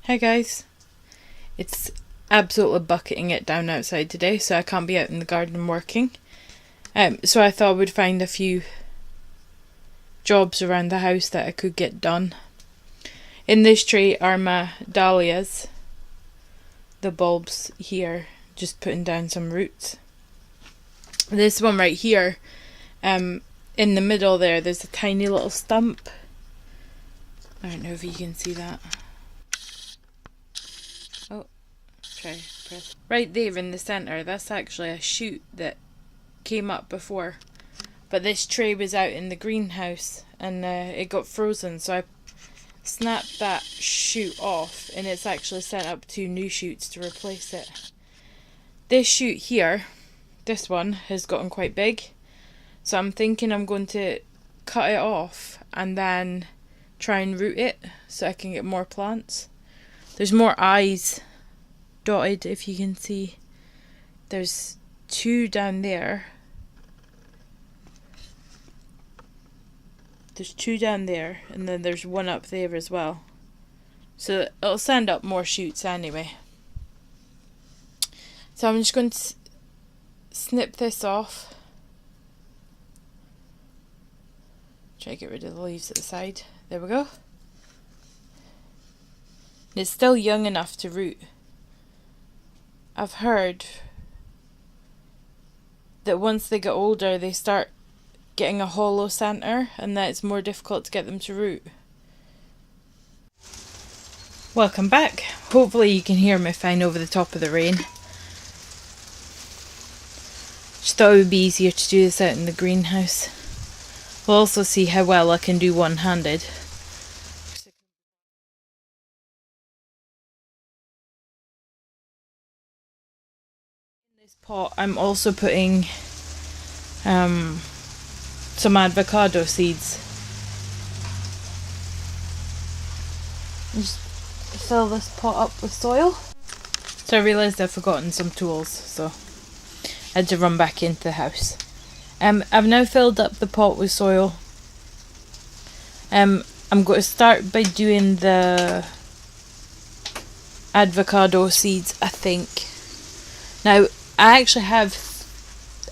Hi guys, it's absolutely bucketing it down outside today, so I can't be out in the garden working. So I thought I would find a few jobs around the house that I could get done. In this tray are my dahlias, the bulbs here, just putting down some roots. This one right here, in the middle there's a tiny little stump. I don't know if you can see that. Oh, try press. Right there in the centre, that's actually a shoot that came up before. But this tray was out in the greenhouse and it got frozen, so I snapped that shoot off and it's actually sent up 2 new shoots to replace it. This shoot here, this one, has gotten quite big, so I'm thinking I'm going to cut it off and then try and root it so I can get more plants. There's more eyes dotted, if you can see. There's 2 down there. There's 2 down there, and then there's 1 up there as well. So it'll send up more shoots anyway. So I'm just going to snip this off. Try to get rid of the leaves at the side. There we go. It's still young enough to root. I've heard that once they get older they start getting a hollow centre and that it's more difficult to get them to root. Welcome back. Hopefully you can hear me fine over the top of the rain. Just thought it would be easier to do this out in the greenhouse. We'll also see how well I can do one-handed. In this pot I'm also putting some avocado seeds. Just fill this pot up with soil. So I realised I'd forgotten some tools, so I had to run back into the house. I've now filled up the pot with soil. I'm going to start by doing the avocado seeds, I think. Now, I actually have,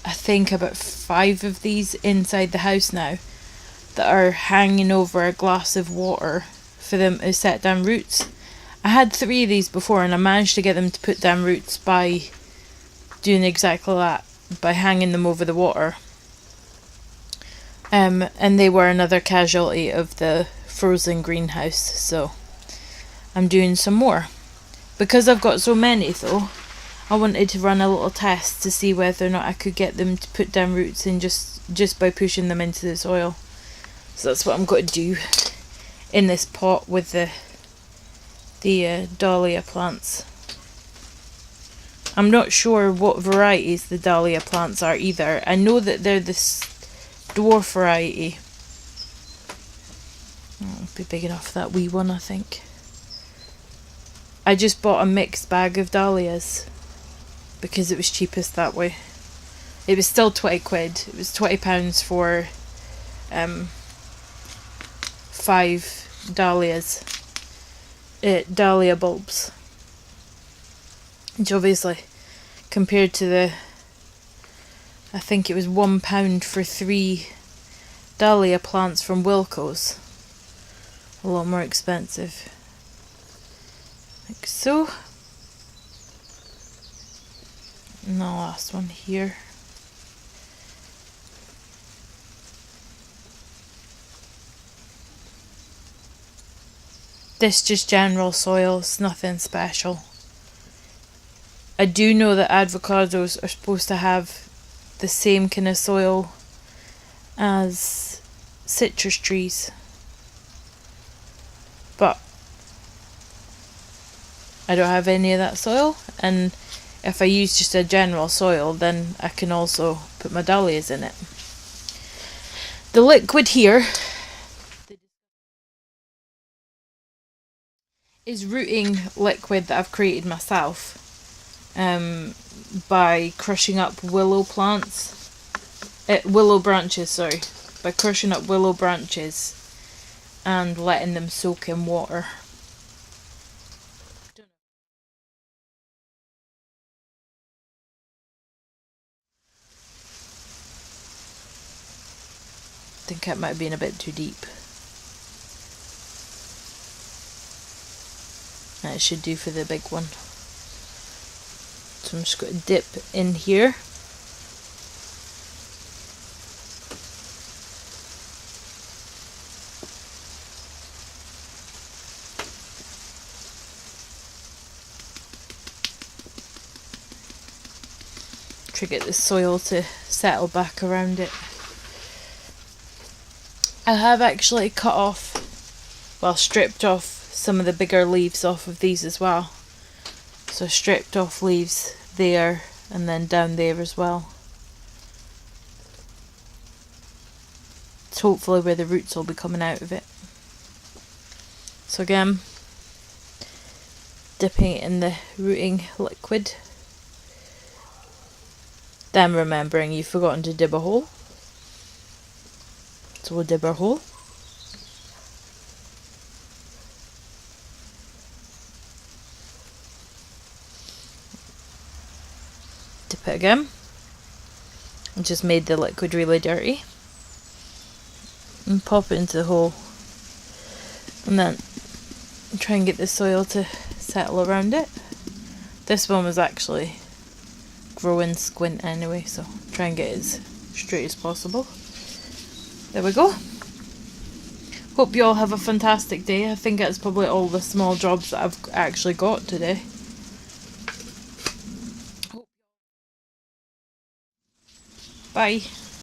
I think, about 5 of these inside the house now that are hanging over a glass of water for them to set down roots. I had 3 of these before and I managed to get them to put down roots by doing exactly that, by hanging them over the water. And they were another casualty of the frozen greenhouse, so I'm doing some more. Because I've got so many though, I wanted to run a little test to see whether or not I could get them to put down roots in just by pushing them into the soil. So that's what I'm going to do in this pot with the dahlia plants. I'm not sure what varieties the dahlia plants are either. I know that they're this dwarf variety. It'll be big enough for that wee one, I think. I just bought a mixed bag of dahlias because it was cheapest that way. It was still 20 quid. It was £20 for 5 dahlias. Dahlia bulbs. Which obviously, compared to the, I think it was £1 for 3 dahlia plants from Wilko's, a lot more expensive. Like so. And the last one here. This just general soil, it's nothing special. I do know that avocados are supposed to have the same kind of soil as citrus trees, but I don't have any of that soil, and if I use just a general soil then I can also put my dahlias in it. The liquid here is rooting liquid that I've created myself by crushing up willow branches, by crushing up willow branches and letting them soak in water. think it might have been a bit too deep. That should do for the big one. So I'm just going to dip in here. To get the soil to settle back around it. I have actually cut off, well, stripped off some of the bigger leaves off of these as well. So stripped off leaves there and then down there as well. It's hopefully where the roots will be coming out of it. So again, dipping it in the rooting liquid. Then remembering you've forgotten to dib a hole. So we'll dib our hole. Dip it again. And just made the liquid really dirty. And pop it into the hole. And then try and get the soil to settle around it. This one was actually growing squint anyway, so try and get it as straight as possible. There we go. Hope you all have a fantastic day. I think that's probably all the small jobs that I've actually got today. Bye.